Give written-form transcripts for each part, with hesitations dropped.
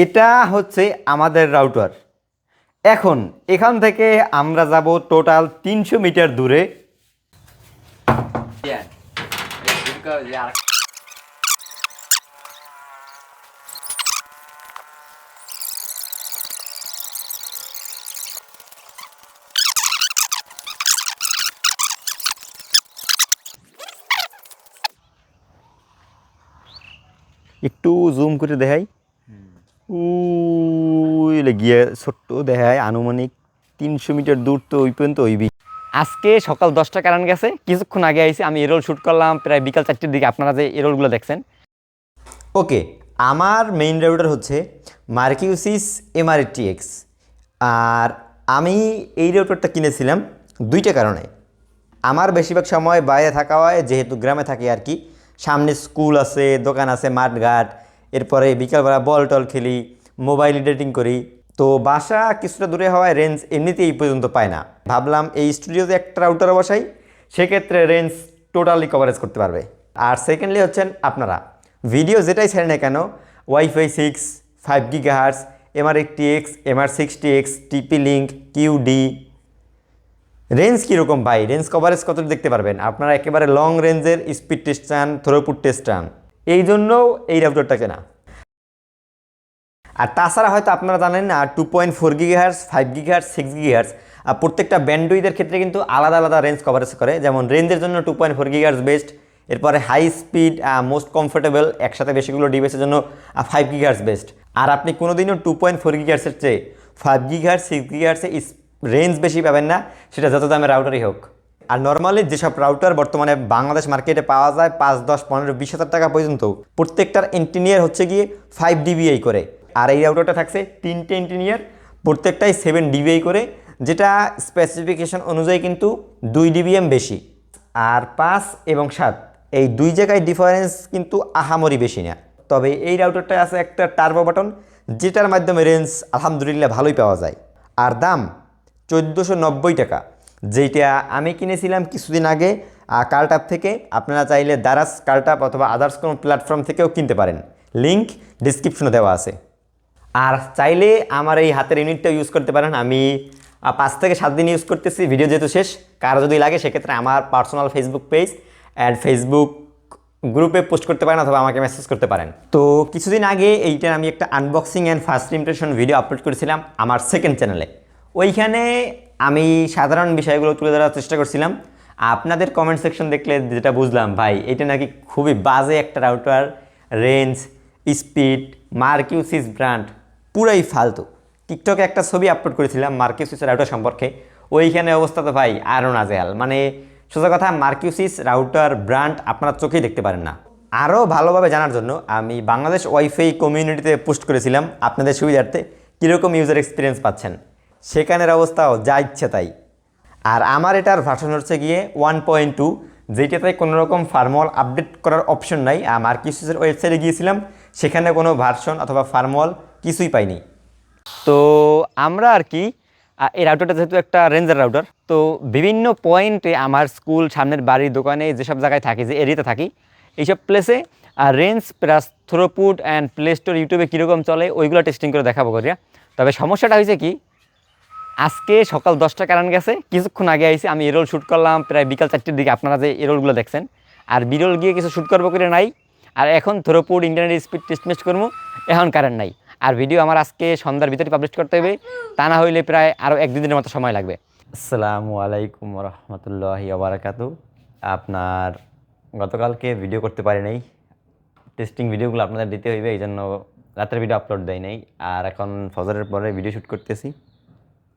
এটা হচ্ছে আমাদের রাউটার। এখন এখান থেকে আমরা যাব টোটাল 300 মিটার দূরে। একটু জুম করে দেখাই, গিয়ে ছোট্ট দেখায় আনুমানিক 300 মিটার দূর, তো ওই পর্যন্ত ওইবি। আজকে সকাল 10টা কারেন্ট গেছে, কিছুক্ষণ আগে আইছি। আমি এরোল শ্যুট করলাম প্রায় বিকাল 4টের দিকে। আপনারা যে এরোলগুলো দেখছেন, ওকে, আমার মেইন রাউটার হচ্ছে মার্কিউসিস MR80X। আর আমি এই রাউটারটা কিনেছিলাম দুইটা কারণে। আমার বেশিরভাগ সময় বাইরে থাকা হয়, যেহেতু গ্রামে থাকি আর কি। সামনে স্কুল আছে, দোকান আছে, মাঠঘাট, এরপরে বিকালবেলা বল টল খেলি, মোবাইল এডিটিং করি। তো বাসা কিছুটা দূরে হওয়ায় রেঞ্জ এমনিতেই এই পর্যন্ত পায় না। ভাবলাম এই স্টুডিওতে একটা রাউটার বসাই, সেক্ষেত্রে রেঞ্জ টোটালি কভারেজ করতে পারবে। আর সেকেন্ডলি হচ্ছেন আপনারা ভিডিও যেটাই ছেড়ে না কেন, ওয়াইফাই 6, 5 GHz, MR80X, MR60X, টিপি লিঙ্ক, QD, রেঞ্জ কীরকম ভাই, রেঞ্জ কভারেজ কত দেখতে পারবেন আপনারা। একেবারে লং রেঞ্জের স্পিড টেস্ট চান, থ্রোপুট টেস্ট চান, এই জন্যও এই রাউটারটা কেনা। আর তাছাড়া হয়তো আপনারা জানেন না, 2.4 GHz, 5 GHz, 6 GHz, আর প্রত্যেকটা ব্যান্ডউইথের ক্ষেত্রে কিন্তু আলাদা আলাদা রেঞ্জ কভারেজ করে। যেমন রেঞ্জের জন্য 2.4 GHz বেস্ট, এরপরে হাই স্পিড মোস্ট কমফোর্টেবল একসাথে বেশিগুলো ডিভাইসের জন্য 5 GHz বেস্ট। আর আপনি কোনোদিনও 2.4 GHz এর চেয়ে 5 GHz, 6 GHz রেঞ্জ বেশি পাবেন না, সেটা যত দামের রাউটারই হোক। আর নর্মালি যেসব রাউটার বর্তমানে বাংলাদেশ মার্কেটে পাওয়া যায় 5, 10, 15, 20 হাজার টাকা পর্যন্ত, প্রত্যেকটার ইঞ্জিনিয়ার হচ্ছে গিয়ে 5 dBi করে। আর এই রাউটারটা থাকছে 3টে ইঞ্জিনিয়ার, প্রত্যেকটাই 7 dBi করে, যেটা স্পেসিফিকেশন অনুযায়ী কিন্তু 2 dBm বেশি। আর 5 এবং 7 এই দুই জায়গায় ডিফারেন্স কিন্তু আহামরি বেশি না। তবে এই রাউটারটায় আছে একটা টার্বো বাটন, যেটার মাধ্যমে রেঞ্জ আলহামদুলিল্লাহ ভালোই পাওয়া যায়। আর দাম 1490 টাকা, যেটা আমি কিনেছিলাম কিছুদিন আগে কার্লটাপ থেকে। আপনারা চাইলে দারাজ, কার্লটাপ অথবা আদার্স কোনো প্ল্যাটফর্ম থেকেও কিনতে পারেন, লিঙ্ক ডিসক্রিপশনে দেওয়া আছে। আর চাইলে আমার এই হাতের ইউনিটটা ইউজ করতে পারেন। আমি 5 থেকে 7 দিন ইউজ করতেছি, ভিডিও যেহেতু শেষ। কারো যদি লাগে সেক্ষেত্রে আমার personal Facebook page and Facebook গ্রুপে পোস্ট করতে পারেন অথবা আমাকে মেসেজ করতে পারেন। তো কিছুদিন আগে এইটার আমি একটা unboxing and first impression video upload করেছিলাম আমার সেকেন্ড চ্যানেলে। ওইখানে আমি সাধারণ বিষয়গুলো তুলে ধরার চেষ্টা করছিলাম। আপনাদের কমেন্ট সেকশন দেখলে যেটা বুঝলাম, ভাই এটা নাকি খুবই বাজে একটা রাউটার, রেঞ্জ, স্পিড, মার্কিউসিস ব্র্যান্ড পুরাই ফালতু। টিকটকে একটা ছবি আপলোড করেছিলাম মার্কিউসিস রাউটার সম্পর্কে, ওইখানে অবস্থা তো ভাই আরও নাজেহাল। মানে সোজা কথা, মার্কিউসিস রাউটার ব্র্যান্ড আপনারা চোখেই দেখতে পারেন না। আরও ভালোভাবে জানার জন্য আমি বাংলাদেশ ওয়াইফাই কমিউনিটিতে পোস্ট করেছিলাম আপনাদের সুবিধার্থে কীরকম ইউজার এক্সপিরিয়েন্স পাচ্ছেন। সেখানের অবস্থাও যা ইচ্ছে তাই। আর আমার এটার ভার্সন হচ্ছে গিয়ে 1.2, যেটাতে কোনো রকম ফার্মওয়াল আপডেট করার অপশন নাই। মার্কিউসিসের ওয়েবসাইটে গিয়েছিলাম, সেখানে কোনো ভার্সন অথবা ফার্মওয়াল কিছুই পাইনি। তো আমরা আর কি এই রাউটারটা যেহেতু একটা রেঞ্জের রাউটার, তো বিভিন্ন পয়েন্টে আমার স্কুল, সামনের বাড়ি, দোকানে, যেসব জায়গায় থাকি, যে এরিয়াতে থাকি, এইসব প্লেসে range plus throughput and play store, ইউটিউবে কীরকম চলে ওইগুলো টেস্টিং করে দেখাবো করিয়া। তবে সমস্যাটা হয়েছে কি, আজকে সকাল 10টা কারেন্ট গেছে, কিছুক্ষণ আগে আইছি। আমি এরোল শ্যুট করলাম প্রায় বিকাল 4টের দিকে, আপনারা যে এরোলগুলো দেখছেন। আর বিরল গিয়ে কিছু শ্যুট করবো করে নাই। আর এখন থ্রোপুট, ইন্টারনেট স্পিড টেস্ট করবো, এখন কারেন্ট নাই। আর ভিডিও আমার আজকে সন্ধ্যার ভিতরে পাবলিশ করতে হবে, তা না হইলে প্রায় আরও 1-2 দিনের মতো সময় লাগবে। আসসালামু আলাইকুম রহমতুল্লাহি ওয়া বারাকাতুহু। আপনার গতকালকে ভিডিও করতে পারি নাই, টেস্টিং ভিডিওগুলো আপনাদের দিতে হইবে, এই জন্য রাতের ভিডিও আপলোড দেয় নাই। আর এখন ফজরের পরে ভিডিও শ্যুট করতেছি,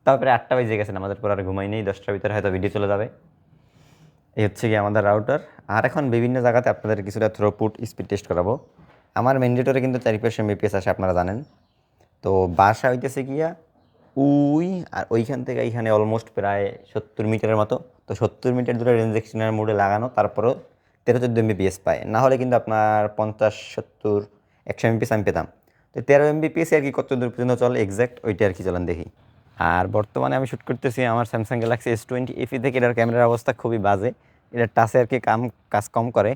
তারপরে 8টা বেজে গেছে, আমাদের পর আর ঘুমাই নেই। 10টার ভিতরে হয়তো ভিডিও চলে যাবে। এই হচ্ছে কি আমাদের রাউটার। আর এখন বিভিন্ন জায়গাতে আপনাদের কিছুটা থ্রোপুট, স্পিড টেস্ট করাবো। আমার ম্যান্ডেটরে কিন্তু 4-5 Mbps আসে, আপনারা জানেন। তো বাসা হইতেছে গিয়া আর ওইখান থেকে এইখানে অলমোস্ট প্রায় 70 মিটারের মতো। তো 70 মিটার দূরে রেঞ্জ এক্সটেন্ডার মোডে লাগানো, তারপরও 13-14 Mbps পায়। না হলে কিন্তু আপনার 50, 70, 100 Mbps আমি পেতাম। তো 13 Mbps আর কি কত দূর পর্যন্ত চলে এক্স্যাক্ট ওইটা আর কি, চলেন দেখি। আর বর্তমানে আমি শ্যুট করতেছি আমার স্যামসাং গ্যালাক্সি S20 FE থেকে। এটার ক্যামেরার অবস্থা খুবই বাজে, এটা টাচে আর কি কাজ কম করে।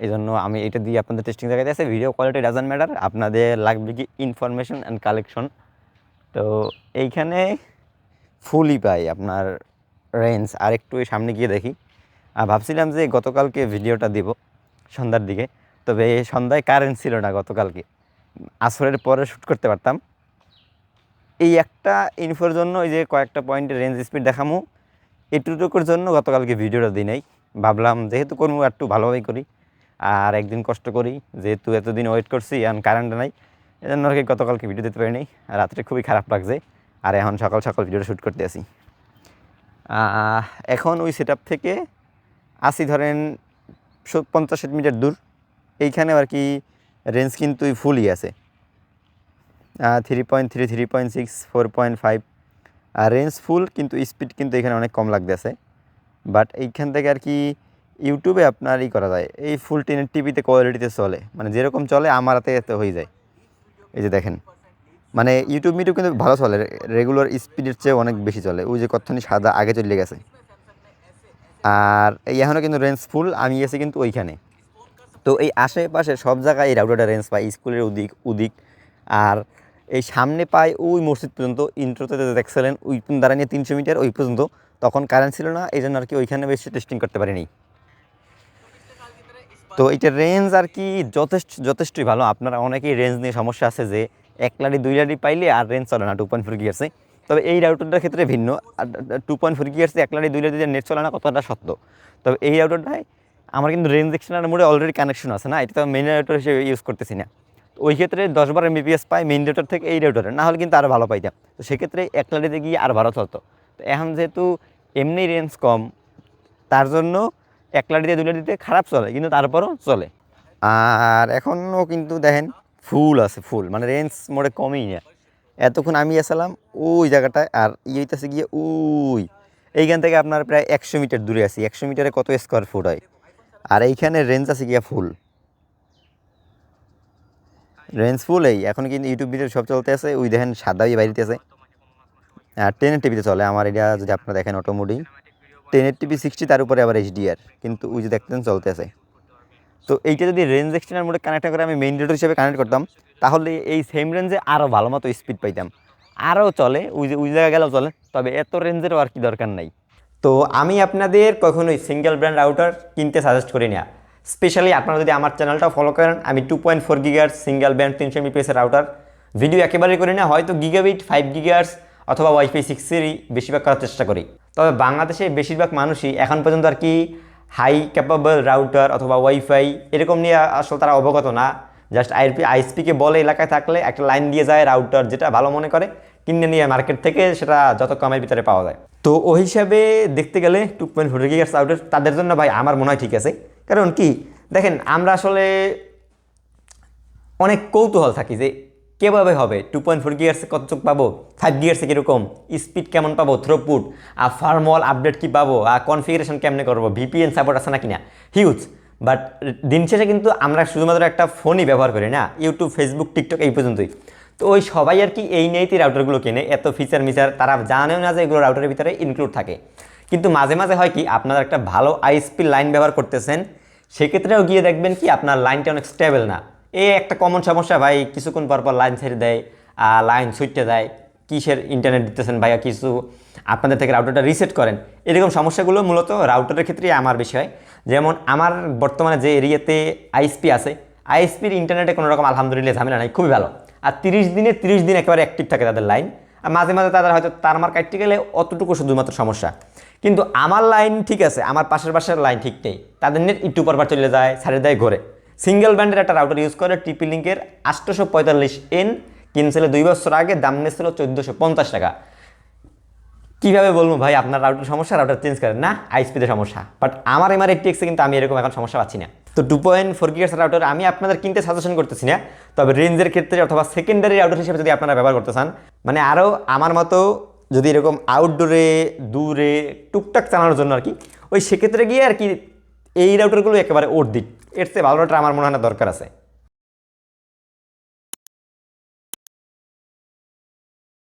এই জন্য আমি এটা দিয়ে আপনাদের টেস্টিং দেখাতে আছে। ভিডিও কোয়ালিটি ডাজন্ট ম্যাটার, আপনাদের লাগবে কি ইনফরমেশন অ্যান্ড কালেকশন। তো এইখানে ফুলই পাই আপনার রেঞ্জ। আর একটু সামনে গিয়ে দেখি, ভাবছিলাম যে গতকালকে ভিডিওটা দিব সন্ধ্যার দিকে, তবে সন্ধ্যায় কারেন্ট ছিল না গতকালকে, আসরের পরে শ্যুট করতে পারতাম। এই একটা ইনফোর জন্য ওই যে কয়েকটা পয়েন্টের রেঞ্জ স্পিড দেখামো, এটুকুর জন্য গতকালকে ভিডিওটা দিই নাই। ভাবলাম যেহেতু করবো একটু ভালোভাবেই করি, আর একদিন কষ্ট করি, যেহেতু এতদিন ওয়েট করছি আর কারেন্ট নাই, এই জন্য আর কি গতকালকে ভিডিও দিতে পারিনি। রাত্রে খুবই খারাপ লাগছে, আর এখন সকাল সকাল ভিডিওটা শ্যুট করতে আসি। এখন ওই সেট থেকে আসি ধরেন 50 মিটার দূর, এইখানে আর কি রেঞ্জ কিন্তু ফুলই আছে, 3.3, 3.6, 4.5 আর রেঞ্জ ফুল, কিন্তু স্পিড কিন্তু এখানে অনেক কম লাগতেছে। বাট এইখান থেকে আর কি ইউটিউবে আপনার করা যায়, এই ফুল 1080p কোয়ালিটিতে চলে, মানে যেরকম চলে আমার হাতে এতে হয়ে যায়। এই যে দেখেন, মানে ইউটিউব কিন্তু ভালো চলে, রেগুলার স্পিডের চেয়ে অনেক বেশি চলে। ওই যে কতখানি সাদা আগে চলে গেছে। আর এই এখনও কিন্তু রেঞ্জ ফুল, আমি গেছি কিন্তু ওইখানে। তো এই আশেপাশে সব জায়গায় এই রাউটারটা রেঞ্জ পাই, স্কুলের ওদিক আর এই সামনে পাই ওই মসজিদ পর্যন্ত। ইন্ট্রোতে দেখছিলেন ওই দাঁড়ানিয়ে 300 মিটার ওই পর্যন্ত, তখন কারেন্ট ছিল না, এই জন্য আর কি ওইখানে বেশি টেস্টিং করতে পারিনি। তো এইটার রেঞ্জ আর কি যথেষ্টই ভালো। আপনারা অনেকেই রেঞ্জ নিয়ে সমস্যা আছে যে 1 লাডি 2 লাডি পাইলে আর রেঞ্জ চলে না 2.4 GHz। তবে এই রাউটারটার ক্ষেত্রে ভিন্ন, 2.4 GHz 1 লাডি 2 লাডি নেট চলে না কতটা সত্য। তবে এই রাউটারটায় আমার কিন্তু রেঞ্জ এক্সটেন্ডার মোডে অলরেডি কানেকশন আছে না, এটা তো মেইন রাউটার হিসেবে ইউজ করতেছি না। ওই ক্ষেত্রে 10-12 Mbps পাই মেইন রাউটার থেকে এই রাউটারে, না হলে কিন্তু আরও ভালো পাইতাম। তো সেক্ষেত্রে 1 লাডিতে গিয়ে আর ভালো চলতো। তো এখন যেহেতু এমনি রেঞ্জ কম, তার জন্য 1 লাডিতে 2 লাডিতে খারাপ চলে, কিন্তু তারপরও চলে। আর এখনও কিন্তু দেখেন ফুল আছে, ফুল মানে রেঞ্জ মোডে কমই না। এতক্ষণ আমি আসলাম ওই জায়গাটায়, আর হইতেছে গিয়ে ওই এইখান থেকে আপনার প্রায় 100 মিটার দূরে আছি। 100 মিটারে কত স্কোয়ার ফুট হয়, আর এইখানে রেঞ্জ আছে গিয়া ফুল, রেঞ্জ ফুল। এই এখন কিন্তু ইউটিউব ভিডিও সব চলতে আছে, ওই দেখেন সাদাই বাইরেতে আছে। আর 1080p চলে আমার এটা, যদি আপনারা দেখেন অটোমোডি 1080p 60, তার উপরে আবার HDR, কিন্তু ওই যে দেখতেন চলতে আছে। তো এইটা যদি রেঞ্জ এক্সটেন্ডার মোডে কানেক্ট করে আমি মেইন রেডার হিসেবে কানেক্ট করতাম, তাহলে এই সেম রেঞ্জে আরও ভালো মতো স্পিড পাইতাম, আরও চলে, ওই জায়গায় গেলেও চলে। তবে এত রেঞ্জেরও আর কি দরকার নাই। তো আমি আপনাদের কখনোই সিঙ্গেল ব্র্যান্ড রাউটার কিনতে সাজেস্ট করি না। স্পেশালি আপনারা যদি আমার চ্যানেলটা ফলো করেন, আমি 2.4 GHz single brand 300 Mbps router video একেবারেই করি না, হয়তো গিগাবিট 5 GHz অথবা ওয়াইফাই 6-এরই বেশিরভাগ করার চেষ্টা করি। তবে বাংলাদেশে বেশিরভাগ মানুষই এখন পর্যন্ত আর কি হাই ক্যাপাবল রাউটার অথবা ওয়াইফাই এরকম নিয়ে আসলে তারা অবগত না। জাস্ট আইএসপিকে বলে এলাকায় থাকলে একটা লাইন দিয়ে যায় রাউটার, যেটা ভালো মনে করে কিনে নিয়ে মার্কেট থেকে, সেটা যত কমের ভিতরে পাওয়া যায়। তো ওই হিসাবে দেখতে গেলে 2.4 GHz রাউটার তাদের জন্য ভাই আমার মনে হয় ঠিক আছে। কারণ কি দেখেন, আমরা আসলে অনেক কৌতূহল থাকি যে কীভাবে হবে 2.4 GHz কতটুকু পাবো, 5 GHz কীরকম স্পিড, কেমন পাবো থ্রুপুট, আর ফার্মওয়াল আপডেট কী পাবো, আর কনফিগারেশন কেমনে করবো, ভিপিএন সাপোর্ট আছে না কিনা, হিউজ। বাট দিন শেষে কিন্তু আমরা শুধুমাত্র একটা ফোনই ব্যবহার করি না, ইউটিউব, ফেসবুক, টিকটক এই পর্যন্তই। তো ওই সবাই আর কি এই নিয়েই রাউটারগুলো কেনে, এত ফিচার তারা জানেও না যে এগুলো রাউটারের ভিতরে ইনক্লুড থাকে। কিন্তু মাঝে মাঝে হয় কি, আপনারা একটা ভালো আইএসপি লাইন ব্যবহার করতেছেন, সেক্ষেত্রেও গিয়ে দেখবেন কি আপনার লাইনটা অনেক স্টেবল না। এই একটা কমন সমস্যা ভাই, কিছুক্ষণ পর লাইন ছেড়ে দেয়, লাইন ছুটতে যায়, কিসের ইন্টারনেট দিতেছেন ভাইয়া, কিছু আপনাদের থেকে রাউটারটা রিসেট করেন। এরকম সমস্যাগুলো মূলত রাউটারের ক্ষেত্রেই আমার বেশি হয়। যেমন আমার বর্তমানে যে এরিয়াতে আইএসপি আছে, আইএসপির ইন্টারনেটে কোনো রকম আলহামদুলিল্লাহ ঝামেলা নাই, খুবই ভালো। আর 30 দিনে 30 দিন একেবারে অ্যাক্টিভ থাকে তাদের লাইন। আর মাঝে মাঝে তাদের হয়তো তারমার কাটতে গেলে অতটুকু শুধুমাত্র সমস্যা। কিন্তু আমার লাইন ঠিক আছে, আমার পাশের লাইন ঠিক নেই, তাদের নেট একটু পরবার চলে যায়, ছাড়ে দেয় ঘরে। সিঙ্গেল ব্যান্ডের একটা রাউটার ইউজ করে, টিপি লিঙ্কের 845N কিনছিল 2 বছর আগে, দাম নিয়েছিল 1450 টাকা। কীভাবে বলবো ভাই আপনার রাউটার সমস্যা, রাউটার চেঞ্জ করেন না, আইএসপিতে সমস্যা। বাট আমার MR80X কিন্তু আমি এরকম এখন সমস্যা পাচ্ছি না। তো 2.4 GHz রাউটার আমি আপনাদের কিনতে সাজেশন করতেছি না, তবে রেঞ্জের ক্ষেত্রে অথবা সেকেন্ডারি রাউটার হিসেবে যদি আপনারা ব্যবহার করতে চান, মানে আরও আমার মতো যদি এরকম আউটডোরে দূরে টুকটাক চালানোর জন্য আর কি, ওই সেক্ষেত্রে গিয়ে আর কি এই রাউটারগুলো একেবারে ওর দিক, এর চেয়ে ভালো রাউটার আমার মনে হয় না দরকার আছে।